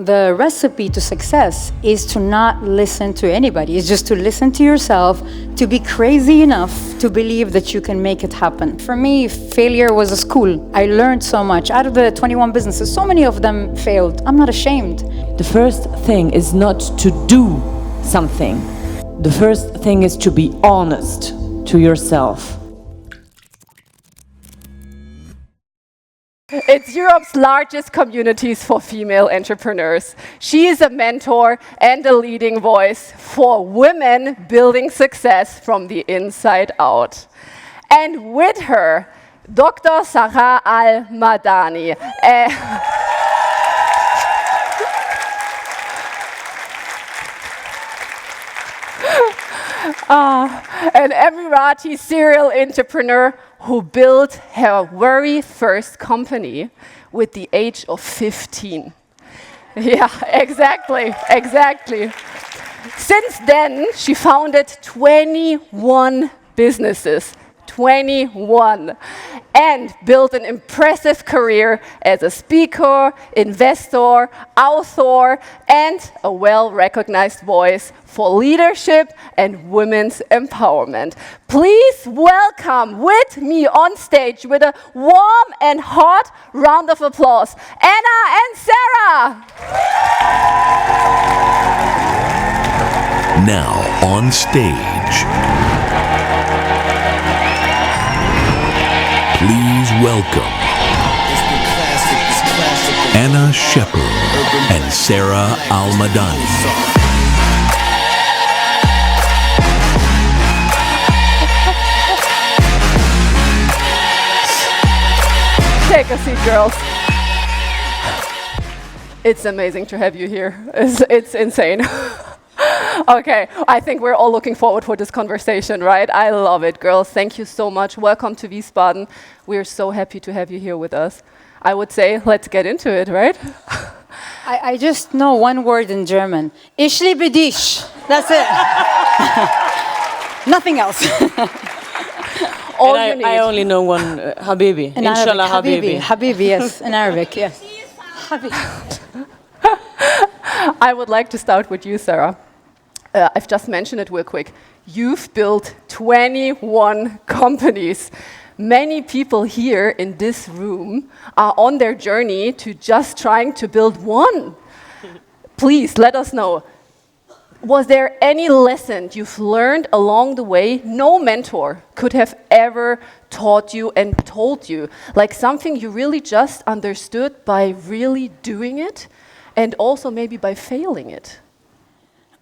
The recipe to success is to not listen to anybody. It's just to listen to yourself, to be crazy enough to believe that you can make it happen. For me, failure was a school. I learned so much. Out of the 21 businesses, so many of them failed. I'm not ashamed. The first thing is not to do something. The first thing is to be honest to yourself. It's Europe's largest communities for female entrepreneurs. She is a mentor and a leading voice for women building success from the inside out. And with her, Dr. Sara Al-Madani. An Emirati serial entrepreneur who built her very first company with the age of 15. Yeah, exactly. Since then, she founded 21 businesses. 21, and built an impressive career as a speaker, investor, author, and a well-recognized voice for leadership and women's empowerment. Please welcome with me on stage with a warm and hot round of applause, Anna and Sara. Now on stage, please welcome Anna Scherperle and Sara Al-Madani. Take a seat, girls. It's amazing to have you here. It's insane. Okay, I think we're all looking forward for this conversation, right? I love it, girls. Thank you so much. Welcome to Wiesbaden. We're so happy to have you here with us. I would say, let's get into it, right? I just know one word in German. Ich liebe dich. That's it. Nothing else. All you need. I only know one, Habibi. In Inshallah, Arabic, Habibi. Habibi, yes, in Arabic, yes. Habibi. I would like to start with you, Sara. I've just mentioned it real quick. You've built 21 companies. Many people here in this room are on their journey to just trying to build one. Please let us know. Was there any lesson you've learned along the way no mentor could have ever taught you and told you? Like something you really just understood by really doing it and also maybe by failing it?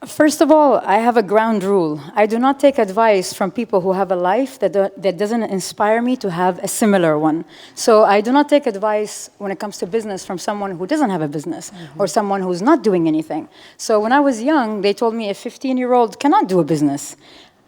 First of all, I have a ground rule. I do not take advice from people who have a life that doesn't inspire me to have a similar one. So I do not take advice when it comes to business from someone who doesn't have a business or someone who's not doing anything. So when I was young, they told me a 15-year-old cannot do a business.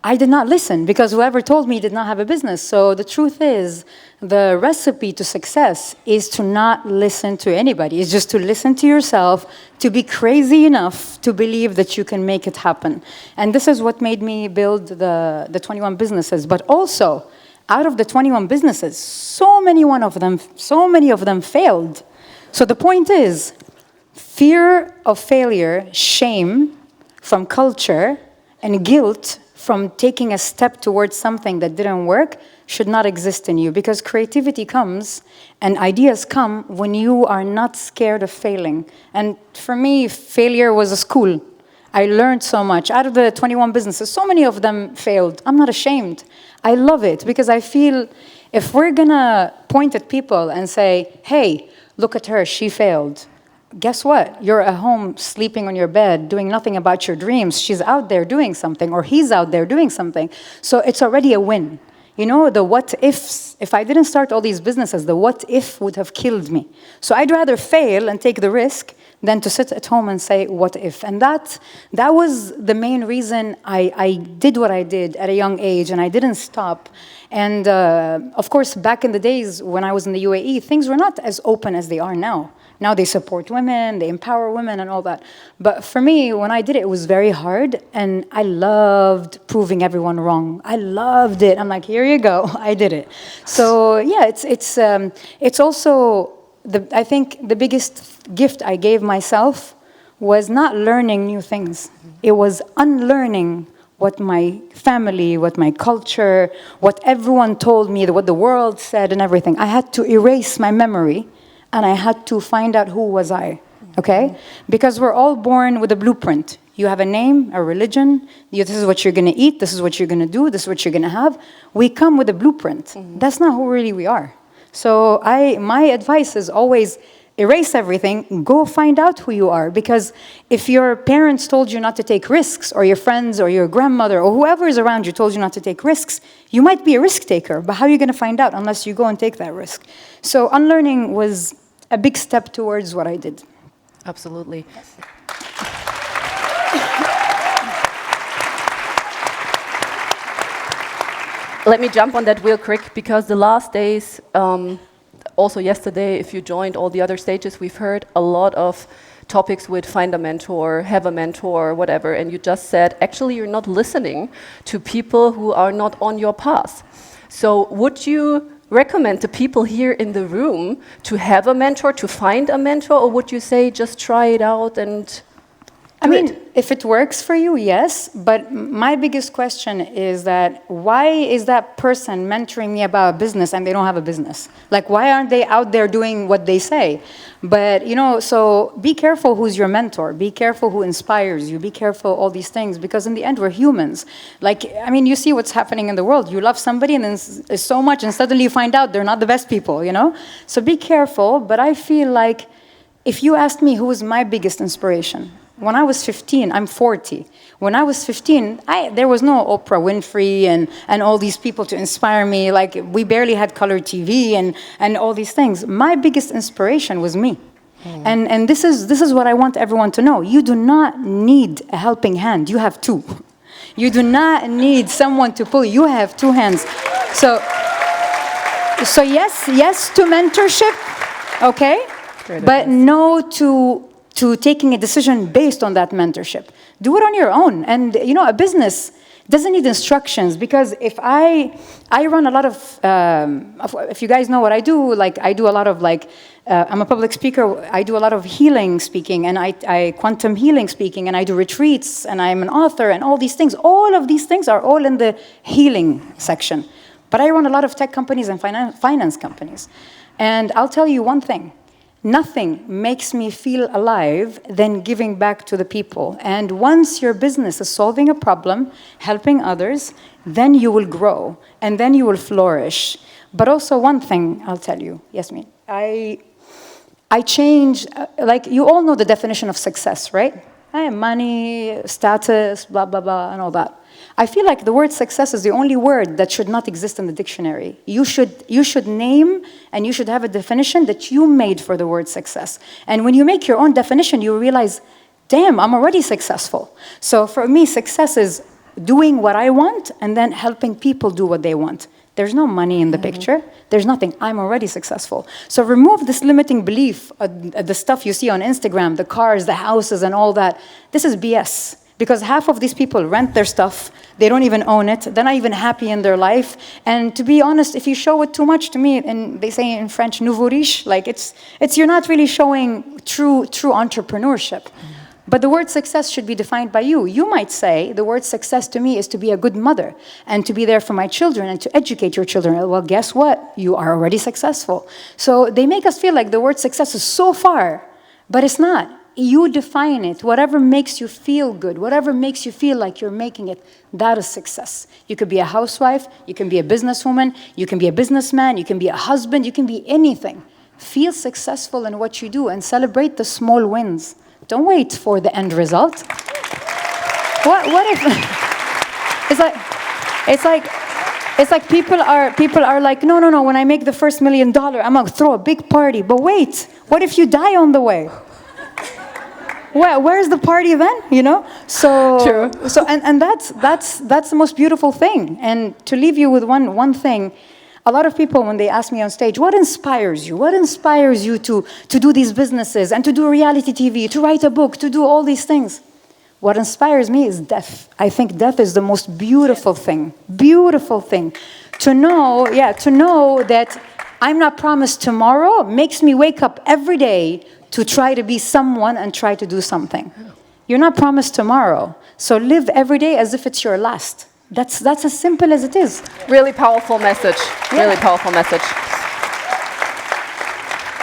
I did not listen because whoever told me did not have a business. So the truth is, the recipe to success is to not listen to anybody. It's just to listen to yourself, to be crazy enough to believe that you can make it happen. And this is what made me build the 21 businesses. But also, out of the 21 businesses, so many of them failed. So the point is, fear of failure, shame from culture, and guilt from taking a step towards something that didn't work should not exist in you, because creativity comes and ideas come when you are not scared of failing. And for me, failure was a school. I learned so much. Out of the 21 businesses, so many of them failed. I'm not ashamed. I love it because I feel if we're gonna point at people and say, hey, look at her, she failed. Guess what? You're at home sleeping on your bed, doing nothing about your dreams. She's out there doing something, or he's out there doing something. So it's already a win. You know, the what ifs, if I didn't start all these businesses, the what if would have killed me. So I'd rather fail and take the risk than to sit at home and say, what if? And that was the main reason I did what I did at a young age, and I didn't stop. And of course, back in the days when I was in the UAE, things were not as open as they are now. Now they support women, they empower women and all that. But for me, when I did it, it was very hard, and I loved proving everyone wrong. I loved it. I'm like, here you go, I did it. So yeah, it's also, I think the biggest gift I gave myself was not learning new things. It was unlearning what my family, what my culture, what everyone told me, what the world said and everything. I had to erase my memory, and I had to find out who was I, okay? Because we're all born with a blueprint. You have a name, a religion, this is what you're gonna eat, this is what you're gonna do, this is what you're gonna have. We come with a blueprint. That's not who really we are. So my advice is always erase everything, go find out who you are. Because if your parents told you not to take risks, or your friends, or your grandmother, or whoever is around you told you not to take risks, you might be a risk taker, but how are you gonna find out unless you go and take that risk? So unlearning was a big step towards what I did. Absolutely. Let me jump on that real quick, because the last days, also yesterday, if you joined all the other stages, we've heard a lot of topics with find a mentor, have a mentor, whatever, and you just said, actually, you're not listening to people who are not on your path. So would you recommend the people here in the room to have a mentor, to find a mentor, or would you say just try it out and if it works for you, yes. But my biggest question is that why is that person mentoring me about a business and they don't have a business? Like, why aren't they out there doing what they say? But, so be careful who's your mentor. Be careful who inspires you. Be careful all these things, because in the end, we're humans. Like, you see what's happening in the world. You love somebody and then it's so much, and suddenly you find out they're not the best people, So be careful. But I feel like if you asked me who was my biggest inspiration, when I was 15, I'm 40. When I was 15, there was no Oprah Winfrey and all these people to inspire me. Like, we barely had color TV and all these things. My biggest inspiration was me. And this is what I want everyone to know. You do not need a helping hand. You have two. You do not need someone to pull. You have two hands. So yes to mentorship, okay? But no to taking a decision based on that mentorship. Do it on your own. And, a business doesn't need instructions, because if I run a lot of, if you guys know what I do, I do a lot of, I'm a public speaker, I do a lot of healing speaking, and I quantum healing speaking, and I do retreats, and I'm an author, and all these things. All of these things are all in the healing section. But I run a lot of tech companies and finance companies. And I'll tell you one thing. Nothing makes me feel alive than giving back to the people. And once your business is solving a problem, helping others, then you will grow, and then you will flourish. But also one thing I'll tell you, Yasmin, I change, you all know the definition of success, right? Money, status, blah, blah, blah, and all that. I feel like the word success is the only word that should not exist in the dictionary. You should name and you should have a definition that you made for the word success. And when you make your own definition, you realize, damn, I'm already successful. So for me, success is doing what I want and then helping people do what they want. There's no money in the picture. There's nothing. I'm already successful. So remove this limiting belief, the stuff you see on Instagram, the cars, the houses, and all that. This is BS. Because half of these people rent their stuff, they don't even own it, they're not even happy in their life. And to be honest, if you show it too much to me, and they say in French, nouveau riche, you're not really showing true entrepreneurship. But the word success should be defined by you. You might say, the word success to me is to be a good mother, and to be there for my children, and to educate your children. Well, guess what? You are already successful. So they make us feel like the word success is so far, but it's not. You define it. Whatever makes you feel good, whatever makes you feel like you're making it, that is success. You could be a housewife, you can be a businesswoman, you can be a businessman, you can be a husband, you can be anything. Feel successful in what you do and celebrate the small wins. Don't wait for the end result. What if it's like people are like, no, when I make the first $1 million, I'm gonna throw a big party. But wait, what if you die on the way? Where's the party then? So True. So and that's the most beautiful thing. And to leave you with one thing, a lot of people, when they ask me on stage, what inspires you? What inspires you to do these businesses and to do reality TV, to write a book, to do all these things? What inspires me is death. I think death is the most beautiful thing. Beautiful thing. To know that I'm not promised tomorrow makes me wake up every day to try to be someone and try to do something. You're not promised tomorrow. So live every day as if it's your last. That's as simple as it is. Really powerful message. Yeah. Really powerful message.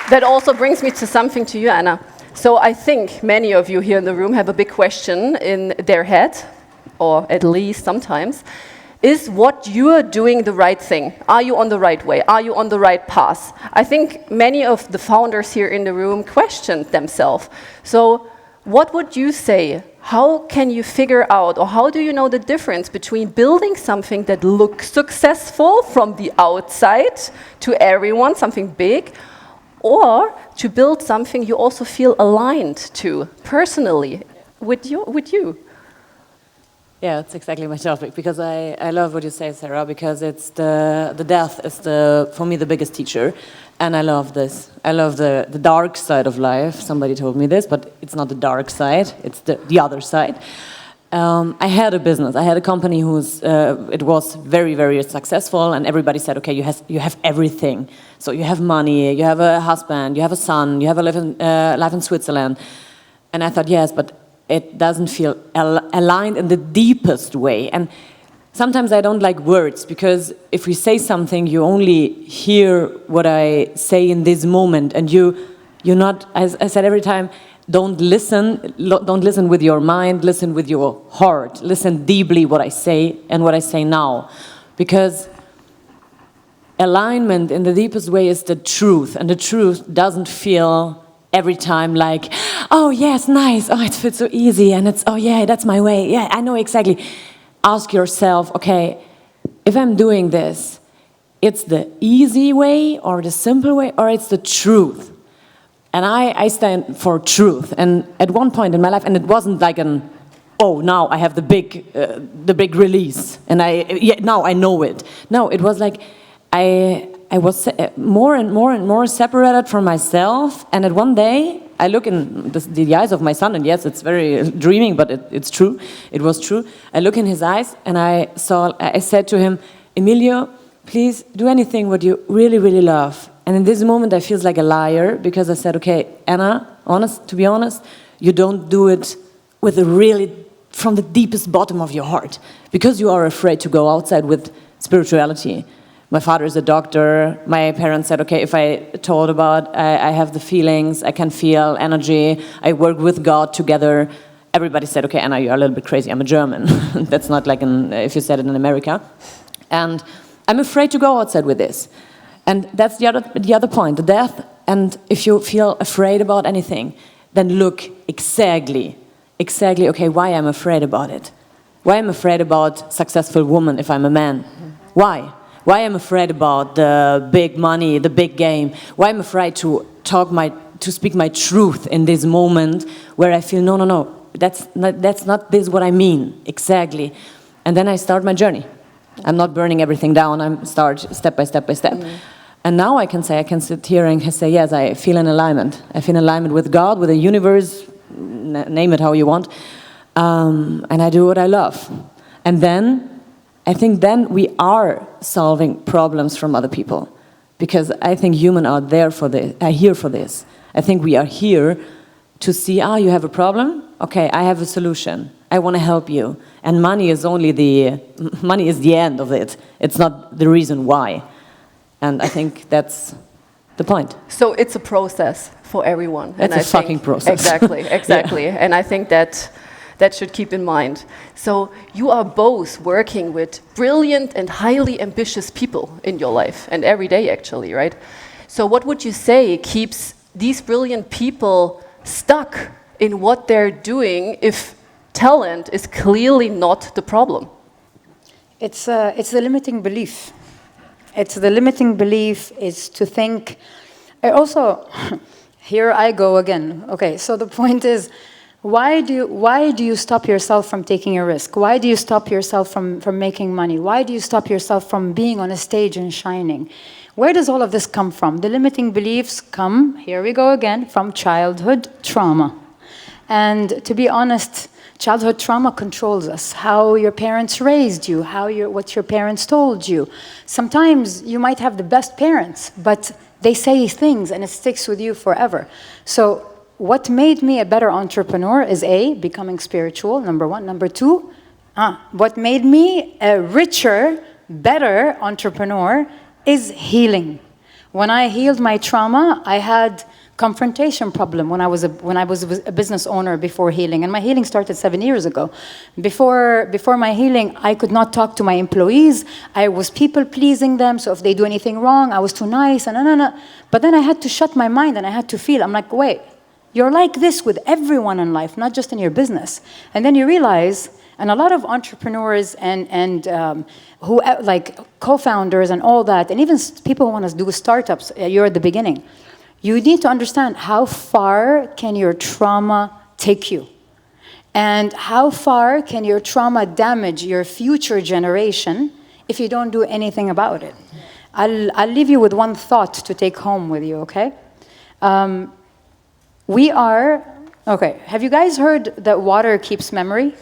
That also brings me to something to you, Anna. So I think many of you here in the room have a big question in their head, or at least sometimes. Is what you are doing the right thing? Are you on the right way? Are you on the right path? I think many of the founders here in the room questioned themselves. So what would you say? How can you figure out, or how do you know the difference between building something that looks successful from the outside to everyone, something big, or to build something you also feel aligned to personally with you? Yeah, it's exactly my topic, because I love what you say, Sarah, because it's the death is for me the biggest teacher, and I love this. I love the dark side of life. Somebody told me this, but it's not the dark side, it's the other side. I had a business, I had a company it was very, very successful, and everybody said, okay, you have everything. So you have money, you have a husband, you have a son, you have a life in Switzerland. And I thought, yes, but it doesn't feel aligned in the deepest way. And sometimes I don't like words, because if we say something, you only hear what I say in this moment, and you're not, as I said every time, don't listen with your mind, listen with your heart, listen deeply what I say and what I say now. Because alignment in the deepest way is the truth, and the truth doesn't feel every time like, oh yes, nice, oh it feels so easy, and it's, oh yeah, that's my way, yeah, I know exactly. Ask yourself, okay, if I'm doing this, it's the easy way or the simple way, or it's the truth? And I stand for truth. And at one point in my life, and it wasn't like now I have the big release, and now I know it. No, it was like I was more and more separated from myself, and at one day I look in the eyes of my son, and yes, it's very dreaming, but it's true. It was true. I look in his eyes, and I said to him, Emilio, please do anything what you really, really love. And in this moment, I feel like a liar, because I said, okay, Anna, to be honest, you don't do it with from the deepest bottom of your heart, because you are afraid to go outside with spirituality. My father is a doctor. My parents said, okay, if I told about I have the feelings, I can feel energy, I work with God together, everybody said, okay, Anna, you're a little bit crazy. I'm a German. That's not like if you said it in America. And I'm afraid to go outside with this. And that's the other point, the death. And if you feel afraid about anything, then look exactly, okay, why I'm afraid about it. Why I'm afraid about successful woman if I'm a man. Why? Why I'm afraid about the big money, the big game. Why I'm afraid to speak my truth in this moment where I feel, no, that's not this what I mean, exactly. And then I start my journey. I'm not burning everything down, I start step by step by step. And now I can sit here and say, yes, I feel an alignment. I feel an alignment with God, with the universe, name it how you want. And I do what I love. And then, I think then we are solving problems from other people. Because I think humans are here for this. I think we are here to see, you have a problem? Okay, I have a solution. I want to help you. And money is the end of it. It's not the reason why. And I think that's the point. So it's a process for everyone. It's a fucking process. Exactly. Yeah. And I think that should keep in mind. So you are both working with brilliant and highly ambitious people in your life, and every day actually, right? So what would you say keeps these brilliant people stuck in what they're doing if talent is clearly not the problem? It's the limiting belief. It's the limiting belief is to think. Here I go again. Okay, so the point is, why do you stop yourself from taking a risk? Why do you stop yourself from making money? Why do you stop yourself from being on a stage and shining? Where does all of this come from? The limiting beliefs come, here we go again, from childhood trauma. And to be honest, childhood trauma controls us. How your parents raised you, what your parents told you. Sometimes you might have the best parents, but they say things and it sticks with you forever. So what made me a better entrepreneur is A, becoming spiritual, number one. Number two, what made me a richer, better entrepreneur is healing. When I healed my trauma, I had confrontation problem when I was a business owner before healing, and my healing started 7 years ago. Before my healing, I could not talk to my employees. I was people pleasing them, so if they do anything wrong, I was too nice, and. But then I had to shut my mind and I had to feel. I'm like, wait, you're like this with everyone in life, not just in your business. And then you realize, and a lot of entrepreneurs and who like co-founders and all that, and even people who want to do startups, you're at the beginning. You need to understand how far can your trauma take you? And how far can your trauma damage your future generation if you don't do anything about it? I'll leave you with one thought to take home with you, okay? Have you guys heard that water keeps memory?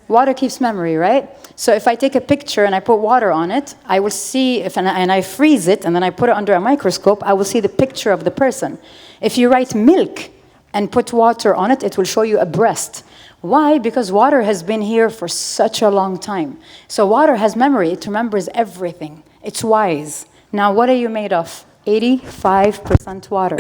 Water keeps memory, right? So if I take a picture and I put water on it, I will see, and I freeze it, and then I put it under a microscope, I will see the picture of the person. If you write milk and put water on it, it will show you a breast. Why? Because water has been here for such a long time. So water has memory. It remembers everything. It's wise. Now, what are you made of? 85% water.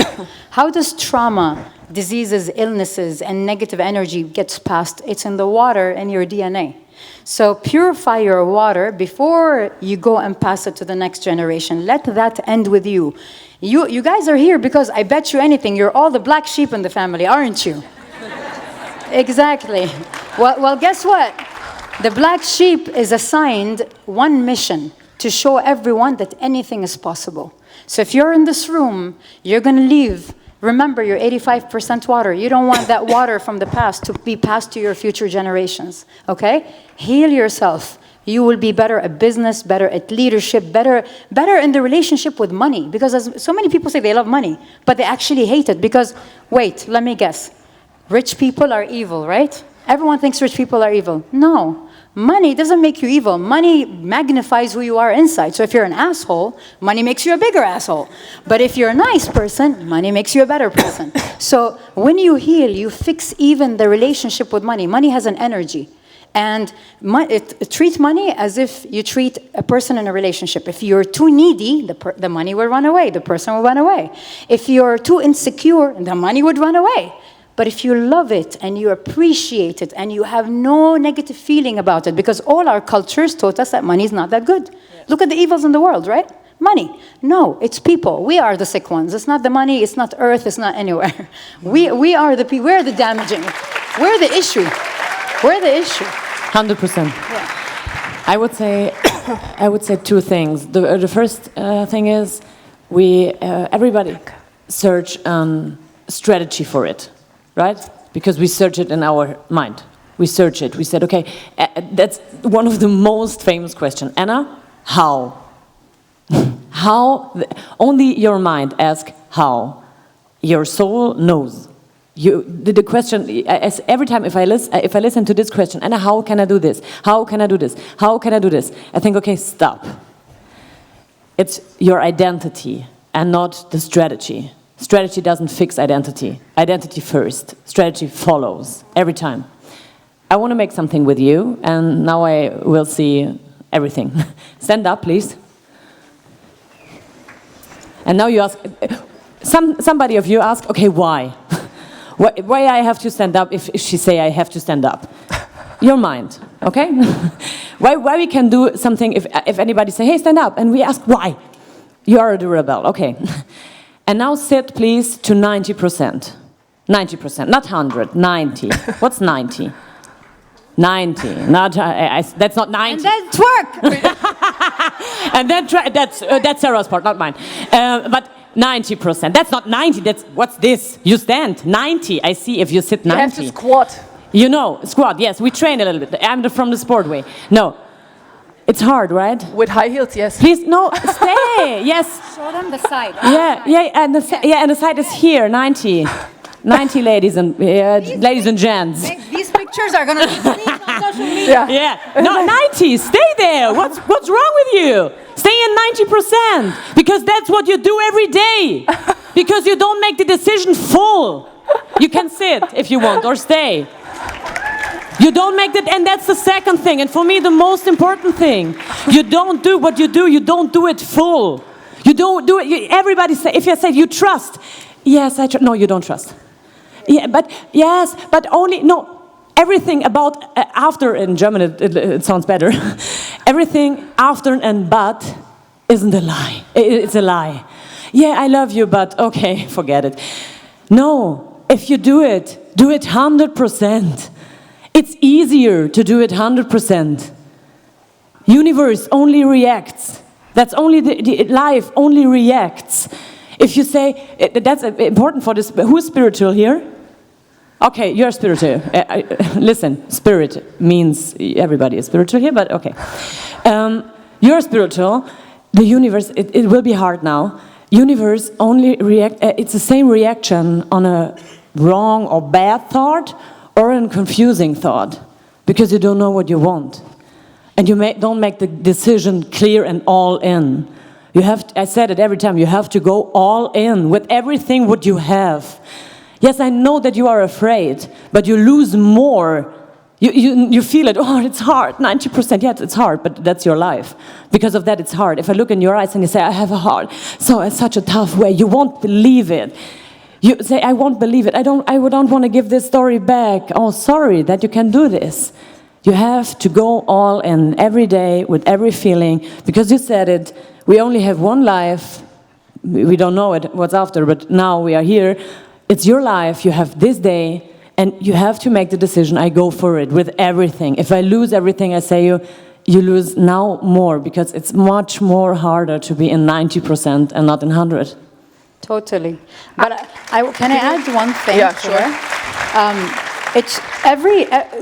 How does trauma, diseases, illnesses, and negative energy gets passed? It's in the water in your DNA. So purify your water before you go and pass it to the next generation. Let that end with you. You guys are here because I bet you anything, you're all the black sheep in the family, aren't you? Exactly. Well, guess what? The black sheep is assigned one mission, to show everyone that anything is possible. So if you're in this room, you're going to leave. Remember, you're 85% water. You don't want that water from the past to be passed to your future generations, okay? Heal yourself. You will be better at business, better at leadership, better in the relationship with money. Because as so many people say they love money, but they actually hate it because, wait, let me guess. Rich people are evil, right? Everyone thinks rich people are evil. No. Money doesn't make you evil. Money magnifies who you are inside. So if you're an asshole, money makes you a bigger asshole. But if you're a nice person, money makes you a better person. So when you heal, you fix even the relationship with money. Money has an energy. And treat money as if you treat a person in a relationship. If you're too needy, the money will run away. The person will run away. If you're too insecure, the money would run away. But if you love it and you appreciate it and you have no negative feeling about it, because all our cultures taught us that money is not that good. Yes. Look at the evils in the world, right? Money. No, it's people. We are the sick ones. It's not the money. It's not earth. It's not anywhere. We are the people. We're the damaging. We're the issue. We're the issue. 100%. Yeah. I would say two things. The first thing is everybody search strategy for it. Right? Because we search it in our mind. We search it. We said, okay, that's one of the most famous questions. Anna, how? How? Only your mind asks how. Your soul knows. The question, every time if I listen to this question, Anna, how can I do this? How can I do this? How can I do this? I think, okay, stop. It's your identity and not the strategy. Strategy doesn't fix identity. Identity first. Strategy follows every time. I want to make something with you, and now I will see everything. Stand up, please. And now you ask, somebody of you ask, okay, why? Why I have to stand up if she say I have to stand up? Your mind, okay? Why we can do something if anybody say, hey, stand up, and we ask why? You are the rebel, okay. And now sit, please, to 90%. 90%, not 100, 90. What's 90? 90, not, that's not 90. And then twerk! And then that's Sarah's part, not mine. But 90%, that's not 90, what's this? You stand, 90, I see if you sit 90. You have to squat. You know, squat, yes, we train a little bit. I'm from the sport way. No. It's hard, right? With high heels, yes. Please, no, stay. Yes. Show them the side. Yeah, and the side is here, 90. 90 ladies and gents. These pictures are gonna be released on social media. Yeah. No, 90. Stay there. What's wrong with you? Stay in 90% because that's what you do every day. Because you don't make the decision full. You can sit if you want or stay. You don't make that, and that's the second thing. And for me, the most important thing, you don't do what you do. You don't do it full. You don't do it. Everybody say, if you say you trust, yes, I trust. No, you don't trust. Yeah, but yes, but only no. Everything about after in German it sounds better. Everything after and but isn't a lie. It's a lie. Yeah, I love you, but okay, forget it. No, if you do it 100%. It's easier to do it 100%. Universe only reacts. That's only the life only reacts. If you say that's important for this. Who's spiritual here? Okay, you're spiritual. Listen, spirit means everybody is spiritual here, but okay. You're spiritual. The universe. It will be hard now. Universe only react. It's the same reaction on a wrong or bad thought or a confusing thought, because you don't know what you want, and you don't make the decision clear and all in. You have. I said it every time. You have to go all in with everything what you have. Yes, I know that you are afraid, but you lose more. You feel it. Oh, it's hard. 90%. Yes, it's hard, but that's your life. Because of that, it's hard. If I look in your eyes and you say, I have a heart, so it's such a tough way, you won't believe it. You say, I won't believe it. I don't want to give this story back. Oh, sorry that you can do this. You have to go all in every day with every feeling, because you said it. We only have one life. We don't know what's after, but now we are here. It's your life. You have this day, and you have to make the decision. I go for it with everything. If I lose everything, I say you lose now more, because it's much more harder to be in 90% and not in 100. Totally. But can I add one thing? Yeah, sure. It's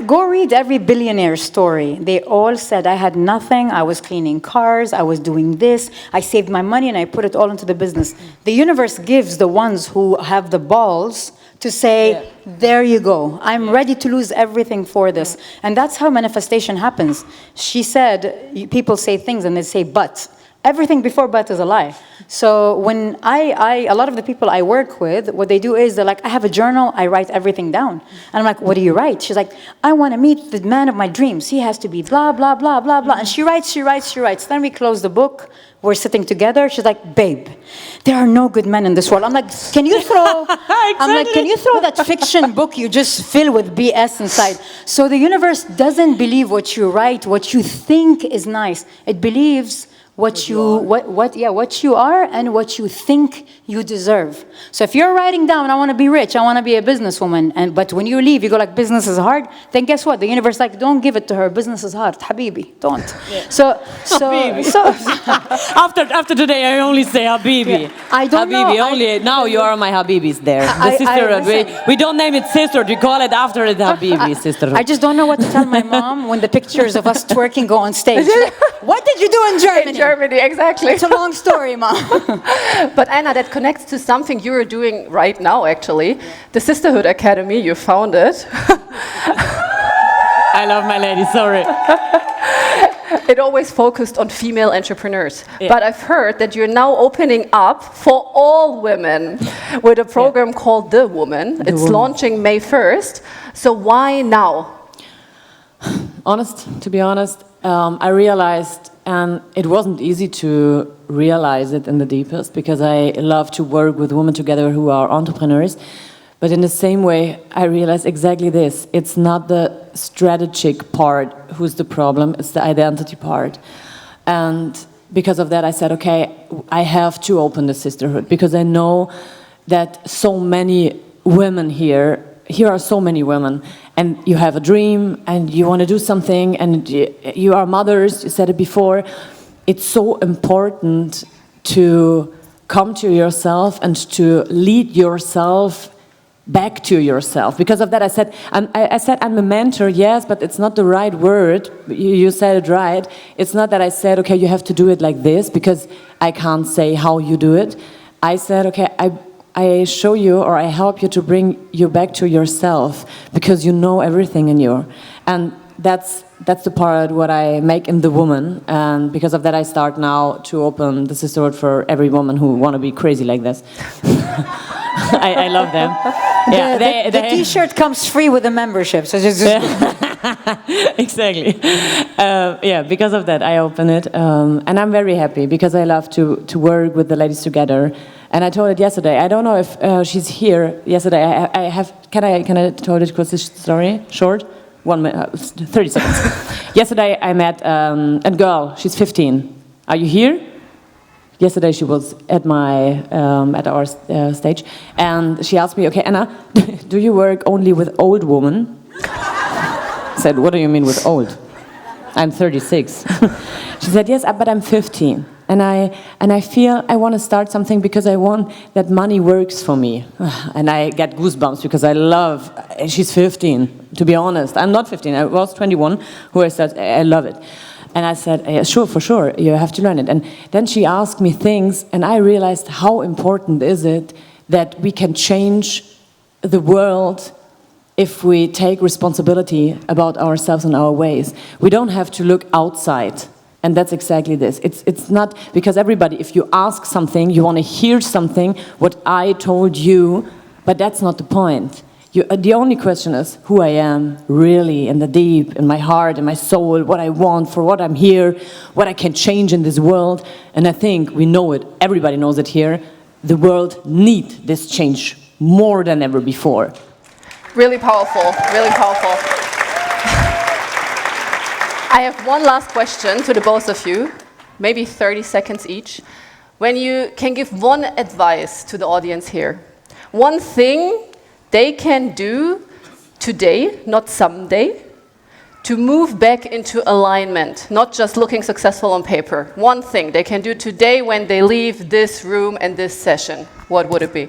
go read every billionaire story. They all said, I had nothing, I was cleaning cars, I was doing this, I saved my money and I put it all into the business. The universe gives the ones who have the balls to say, there you go, I'm ready to lose everything for this. And that's how manifestation happens. She said, people say things and they say, but. Everything before but is a lie. So when a lot of the people I work with, what they do is they're like, I have a journal, I write everything down. And I'm like, what do you write? She's like, I want to meet the man of my dreams. He has to be blah, blah, blah, blah, blah. And she writes. Then we close the book. We're sitting together. She's like, babe, there are no good men in this world. I'm like, can you throw that fiction book you just fill with BS inside? So the universe doesn't believe what you write, what you think is nice. It believes what you are and what you think you deserve. So if you're writing down, I want to be rich, I want to be a businesswoman, but when you leave, you go like, business is hard, then guess what? The universe is like, don't give it to her, business is hard, habibi, don't. Yeah. So after today, I only say habibi. Yeah. I don't habibi, know. Only now you are my habibis there. The sisterhood. We don't name it sisterhood, we call it after it habibi sisterhood. I just don't know what to tell my mom when the pictures of us twerking go on stage. Like, what did you do in Germany? In Germany, exactly. It's a long story, Mom. But Anna, that connects to something you're doing right now, actually. The Sisterhood Academy you founded. I love my lady, sorry. It always focused on female entrepreneurs. Yeah. But I've heard that you're now opening up for all women with a program called The Woman. It's launching May 1st. So why now? To be honest, I realized, and it wasn't easy to realize it in the deepest, because I love to work with women together who are entrepreneurs. But in the same way, I realized exactly this. It's not the strategic part who's the problem, it's the identity part. And because of that, I said, okay, I have to open the sisterhood, because I know that so many women here are so many women, and you have a dream, and you want to do something, and you are mothers, you said it before. It's so important to come to yourself and to lead yourself back to yourself. Because of that, I said I'm a mentor, yes, but it's not the right word. You said it right. It's not that I said, okay, you have to do it like this, because I can't say how you do it. I said, okay, I show you or I help you to bring you back to yourself because you know everything in you. And that's the part what I make in the woman, and because of that I start now to open the sisterhood for every woman who want to be crazy like this. I love them. Yeah, the T-shirt comes free with the membership, so just exactly. Yeah, because of that I open it, and I'm very happy because I love to work with the ladies together. And I told it yesterday. I don't know if she's here. Yesterday I have. Can I tell this story short? 1 minute, 30 seconds. Yesterday I met a girl. She's 15. Are you here? Yesterday she was at our stage, and she asked me, "Okay, Anna, do you work only with old women?" I said, "What do you mean with old? I'm 36." She said, "Yes, but I'm 15, and I feel I want to start something because I want that money works for me." And I get goosebumps because I love. She's 15. To be honest, I'm not 15. I was 21. Who I said I love it. And I said, yeah, sure, for sure, you have to learn it. And then she asked me things, and I realized how important is it that we can change the world if we take responsibility about ourselves and our ways. We don't have to look outside. And that's exactly this. It's not, because everybody, if you ask something, you want to hear something, what I told you, but that's not the point. The only question is who I am really in the deep, in my heart, in my soul, what I want, for what I'm here, what I can change in this world. And I think we know it, everybody knows it here, the world needs this change more than ever before. Really powerful, really powerful. I have one last question to the both of you, maybe 30 seconds each. When you can give one advice to the audience here, one thing they can do today, not someday, to move back into alignment, not just looking successful on paper. One thing they can do today when they leave this room and this session, what would it be?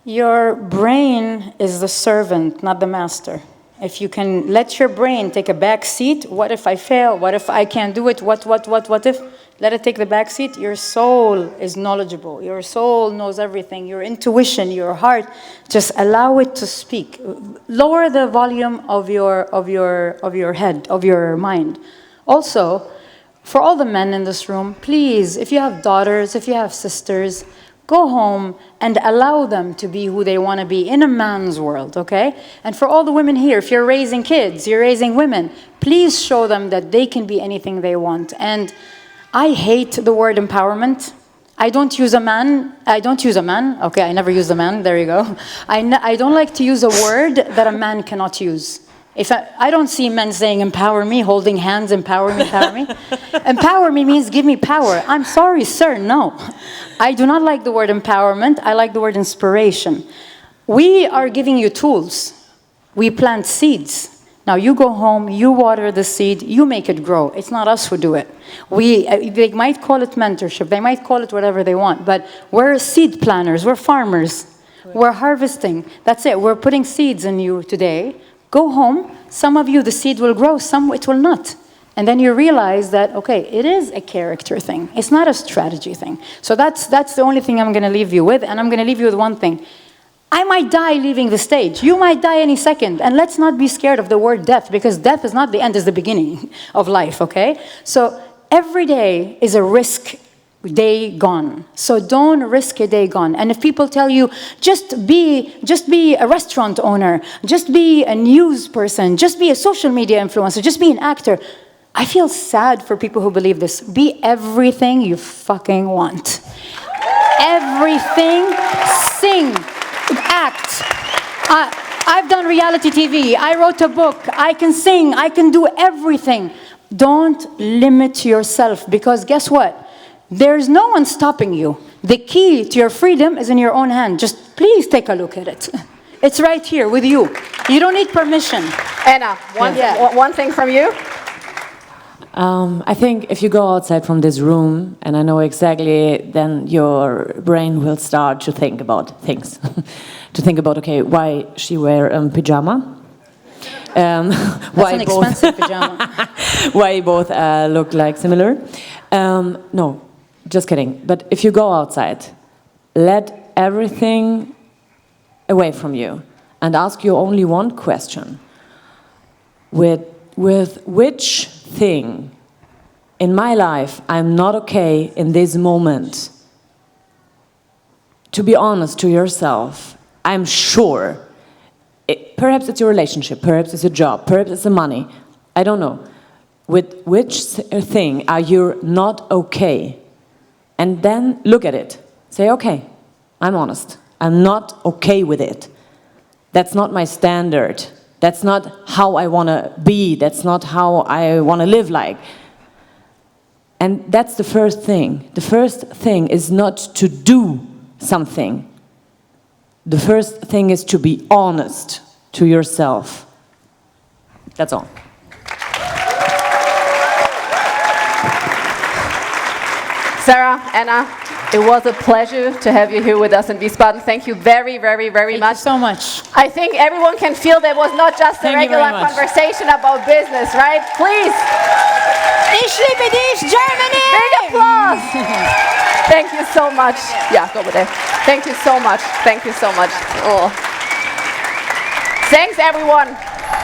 Your brain is the servant, not the master. If you can let your brain take a back seat, what if I fail? What if I can't do it? What if? Let it take the back seat. Your soul is knowledgeable. Your soul knows everything. Your intuition, your heart, just allow it to speak. Lower the volume of your head, of your mind. Also, for all the men in this room, please, if you have daughters, if you have sisters, go home and allow them to be who they want to be in a man's world, okay? And for all the women here, if you're raising kids, you're raising women, please show them that they can be anything they want. And I hate the word empowerment. I don't use a man. Okay, I never use a man. There you go. I don't like to use a word that a man cannot use. If I don't see men saying empower me, holding hands, empower me, empower me. Empower me means give me power. I'm sorry, sir, no. I do not like the word empowerment. I like the word inspiration. We are giving you tools. We plant seeds. Now you go home, you water the seed, you make it grow. It's not us who do it. They might call it mentorship, they might call it whatever they want, but we're seed planters, we're farmers. We're harvesting. That's it. We're putting seeds in you today. Go home. Some of you, the seed will grow, some it will not. And then you realize that, okay, it is a character thing. It's not a strategy thing. So that's the only thing I'm going to leave you with, and I'm going to leave you with one thing. I might die leaving the stage. You might die any second. And let's not be scared of the word death, because death is not the end, it's the beginning of life, okay? So every day is a risk day gone. So don't risk a day gone. And if people tell you, just be a restaurant owner, just be a news person, just be a social media influencer, just be an actor, I feel sad for people who believe this. Be everything you fucking want. Everything. Sing. Act. I've done reality TV. I wrote a book. I can sing. I can do everything. Don't limit yourself, because guess what? There's no one stopping you. The key to your freedom is in your own hand. Just please take a look at it. It's right here with you. You don't need permission. Anna, one thing from you? I think if you go outside from this room, and I know exactly, then your brain will start to think about things. To think about, okay, why she wear pyjama? That's an expensive pyjama. Why both look like similar? No, just kidding. But if you go outside, let everything away from you and ask you only one question. With which thing in my life I'm not okay in this moment? To be honest to yourself, I'm sure, perhaps it's your relationship, perhaps it's your job, perhaps it's the money, I don't know. With which thing are you not okay? And then look at it. Say, okay, I'm honest. I'm not okay with it. That's not my standard. That's not how I want to be. That's not how I want to live like. And that's the first thing. The first thing is not to do something. The first thing is to be honest to yourself. That's all. Sara, Anna, it was a pleasure to have you here with us in Wiesbaden. Thank you very, very, very much. Thank you so much. I think everyone can feel that was not just a regular conversation about business, right? Please. Ich liebe dich, Germany! Big applause. Thank you so much. Yeah, go over there. Thank you so much. Thank you so much. Oh. Thanks, everyone.